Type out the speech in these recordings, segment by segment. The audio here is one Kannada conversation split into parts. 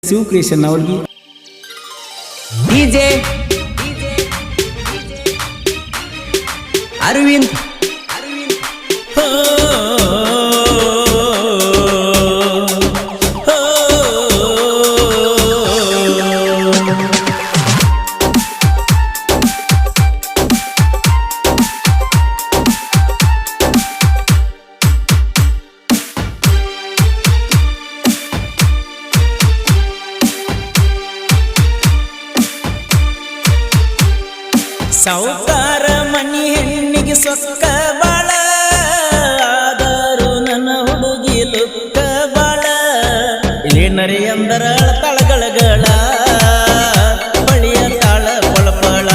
ಶಿವ ಕ್ರಿಯೇಷನ್ ಅವ್ರಿಗೆ ಡಿಜೆ ಅರವಿಂದ್ ಸಾವುಕಾರ ಮನಿ ಹೆಣ್ಣಿಗೆ ಸೊಕ್ಕ ಬಾಳ ಆದರೂ ನನ್ನ ಹುಡುಗಿ ಲುಕ್ಕ ಬಾಳ ಏನರಿ ಅಂದರ ತಳಗಳಗಳ ಬಳಿಯ ತಾಳ ಪಳಪಳ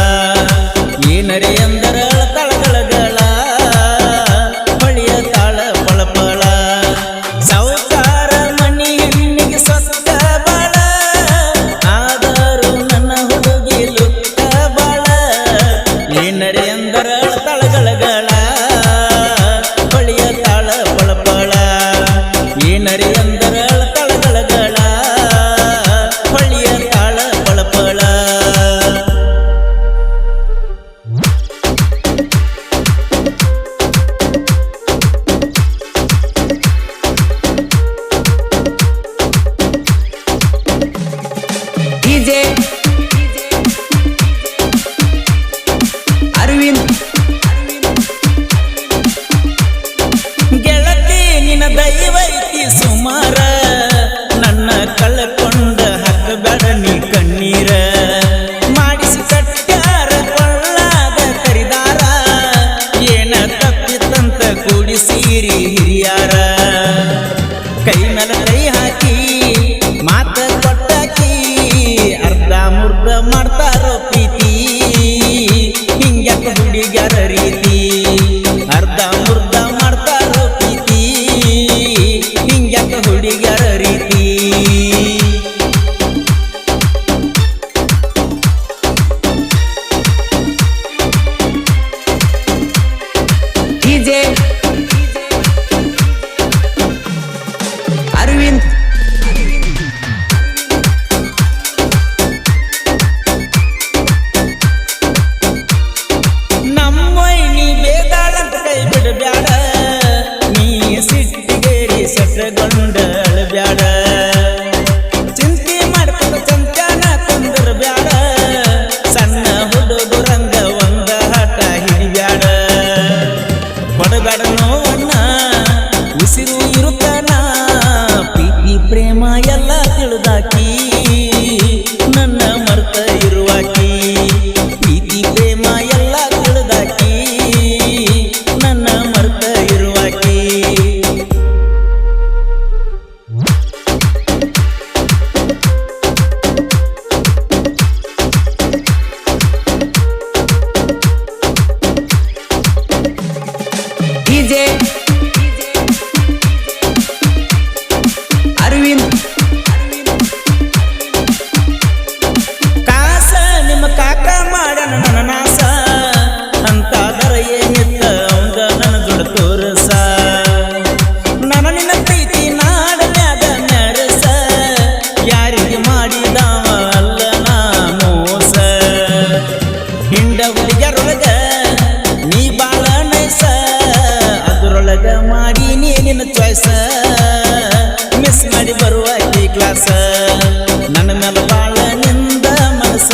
ಏನರಿ ಅಂದರ ತಳಗಳಗಳ ಬಳಿಯ ತಾಳ ಪಳಪಳ ಸಾವುಕಾರ ಮನಿ ಹೆಣ್ಣಿಗೆ ಸೊಕ್ಕ ಬಾಳ ಆದರೂ ನನ್ನ ಹುಡುಗಿ ಲುಕ್ಕ ಬಾಳ ಏನರಿ ಅಂದರ ತಳಗಳಗಳ ಬಳಿಯ ತಾಳ ಪಳಪಳ ಏನರಿ ಅಂದರ ತಳಗಳಗಳ ಬಳಿಯ ತಾಳ ಪಳಪಳ ಡಿಜೆ ಅರವಿಂದ್ ಗೆಳತಿ ನಿನ್ನ ದೈವೈತಿ ಸುಮಾರ ನನ್ನ ಕಳ್ಕೊಂಡ ಹಾಕಬೇಡ ನೀ ಕಣ್ಣೀರ ಮಾಡಿಸಿ ಕಟ್ಟ್ಯಾರ ಕೊಳ್ಳಾದ ಕರಿದಾರ ಏನ ತಪ್ಪಿತಂತ ಕೂಡಿಸಿರಿ ಹಿರಿಯಾರ ಕೈ ಮೇಲೆ ಕೈ ಹಾಕಿ ಮಾತ ಕೊಟ್ಟಾಕಿ ಅರ್ಧ ಮುರ್ಧ ಮಾಡ್ತಾರೋ ಪ್ರೀತಿ ಹಿಂಗ್ಯಾಕ ಹುಡುಗ್ಯಾರ ರೀತಿ ಅರ್ಧ ಮುರ್ಧ ಮಾಡ್ತಾರೋ ಪ್ರೀತಿ ಹಿಂಗ್ಯಾಕ ಹುಡುಗ್ಯಾರ ರೀತಿ ಡಿಜೆ ಅರವಿಂದ್ ನಮ್ಮೊಯ್ನಿ ಬೇದಾಳಂತ ಕೈ ಬಿಡಬ್ಯಾಡ ನೀ ಸಿಟ್ಟಿಗೇರಿ ಸೆಸಗೊಂಡ ಅಳಬ್ಯಾಡ ಚಿಂತೆ ಮಾಡ್ಕೊಂಡು ಚಂಚಾನ ಕುಂದರ್ಬ್ಯಾಡ ಸಣ್ಣ ಹುಡುಗರಂಗ ಒಂದ ಹಠ ಹಿಡಿಬ್ಯಾಡ ಕೊಡಬ್ಯಾಡ ನೋವನ್ನ ಉಸಿರು ಇರುತ್ತಾನ ಪ್ರೀತಿ ಪ್ರೇಮ ಎಲ್ಲ ತಿಳಿದಾಕಿ ನನ್ನ ಮರ್ತ ಇರುವಾಕಿ ಪ್ರೀತಿ ಪ್ರೇಮ ಎಲ್ಲ ತಿಳಿದಾಕಿ ನನ್ನ ಮರ್ತ ಇರುವಾಕಿ ಡಿಜೆ ಅರವಿಂದ್ ಕಾಸ ನಿಮ್ಮ ಕಾಕ ಮಾಡಣ ನನ್ನ ನಾಸ ಅಂತಾದರ ಏನಿತ್ತ ಅವಂಗ ನನ್ನ ದುಡ್ಡು ತೋರಸ ನನ್ನ ನಿನ್ನ ಪ್ರೀತಿ ನಾಡನ್ಯಾಗ ಮೆರಸ ಯಾರಿಗೆ ಮಾಡಿದವ ಅಲ್ಲ ನಾ ಮೋಸ ಹಿಂಡ ಹುಡುಗರೊಳಗ ನೀ ಬಾಳ ನೈಸ ಅದರೊಳಗ ಮಾಡಿ ನೀ ನಿನ್ನ ಚಾಯ್ಸ ಮಿಸ್ ಮಾಡಿ ಬರುವ ಈ ಕ್ಲಾಸ ನನ್ನ ಮೇಲೆ ಬಾಳ ನಿಂದ ಮನಸ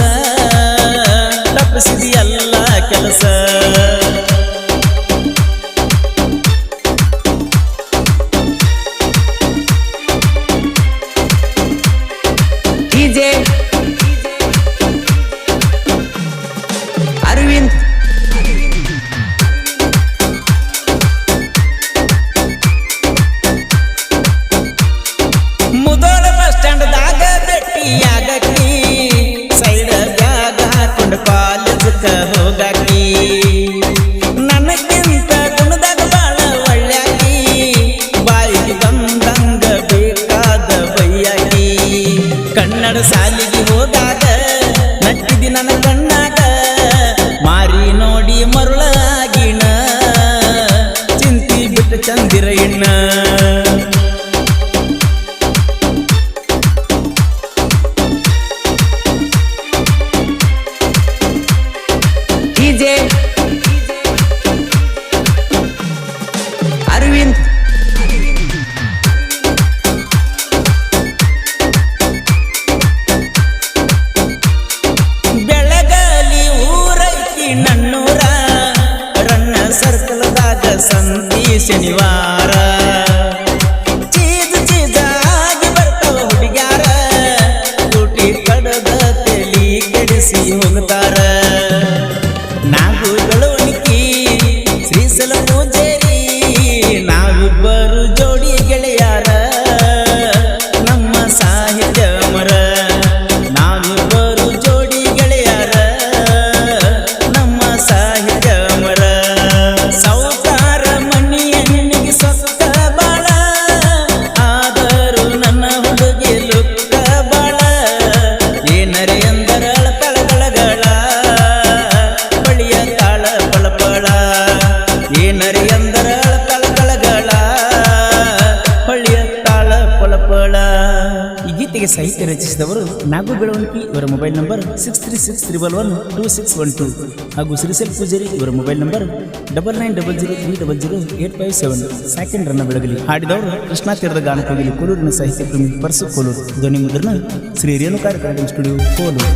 ತಪ್ಪಿಸಿದಿ ಎಲ್ಲ ಕೆಲಸ ಡಿಜೆ ಅರವಿಂದ್ ಮುದೋಳ ಬಸ್ ಸ್ಟ್ಯಾಂಡ್ದಾಗ ಭೇಟಿಯಾಗಕ್ಕಿ ಸೈಡ್ ಬ್ಯಾಗ್ ಹಾಕೊಂಡು ಕಾಲೇಜಕ್ಕ ಹೋಗಾಕಿ ನನಗಿಂತ ಗುಣದಾಗ ಬಾಳ ಒಳ್ಳ್ಯಾಕಿ ಬಾಯಿಗೆ ಬಂದಂಗ ಬೇಕಾದ ಬೈಯಾಕಿ ಕನ್ನಡ ಸಾಲಿಗೆ ಹೋದಾಗ ನಟ್ಟಿದಿ ನನ್ನ ಕಣ್ಣಾಗ ಮಾರಿ ನೋಡಿ ಮರುಳಾಗಿಣ ಚಿಂತಿ ಬಿಟ್ಟು ಚಂದಿರ ಇಣ್ಣ ಶನಿವಾರ ಚೀಜಾಗಿ ಬರ್ತಾವ ಹುಡುಗ್ಯಾರ ತುಟಿ ಕಡದ ತಲಿ ಕೆಡಿಸಿ ಹೋಗ್ತಾರ ನಾವು ಗಳವಣಿಕಿ ಶ್ರೀಸಲ ಪೂಜೇರಿ ನಾವಿಬ್ಬರು ಜೋಡಿ ಗೆಳೆಯಾರ ನಮ್ಮ ಸಾಹಿತ್ಯ ಮರ ನಾವಿಬ್ಬರು ಜೋಡಿ ಗೆಳೆಯಾರ ನಮ್ಮ ಸಾಹಿತ್ಯ ಮರ ಸೌಕಾರ ಮಣ್ಣಿಯ ನಿನಗೆ ಸೊಕ್ಕ ಬಾಳ ಆದರೂ ನನ್ನ ಹುಡುಗಿ ಲುಕ್ಕ ಬಾಳ ಏನರೆ ಎಂದರ ತಳಗಳಗಳ ಬಳಿಯ ತಾಳ ಪಳಪಳ ಏನರೆ ಎಂದರ ತಳಗಳಗಳ ಬಳಿಯ ತಾಳ ಪಳಪಳ. ಈ ಗೀತೆಗೆ ಸಾಹಿತ್ಯ ರಚಿಸಿದವರು ನಾಗು ಬೆಳವಣಿಗೆ. ಇವರ ಮೊಬೈಲ್ ನಂಬರ್ 6363112612 ಹಾಗೂ ಶ್ರೀಸಲ್ ಪೂಜಾರಿ. ಇವರ ಮೊಬೈಲ್ ನಂಬರ್ 9900300857. ಸೆಕೆಂಡ್ ರನ್ನ ಬೆಳಗಲಿ. ಹಾಡಿದವರು ಕೃಷ್ಣಾ ತೀರದ ಗಾನಕೋಗಿಲಿ ಕೋಲೂರಿನ ಸಾಹಿತ್ಯ ಪ್ರೇಮಿ ಪರಸು ಕೋಲೂರು. ಧ್ವನಿ ಮುದ್ರಣ ಶ್ರೀ ರೇಣುಕಾರ ಸ್ಟುಡಿಯೋ ಕೋಲೂರು.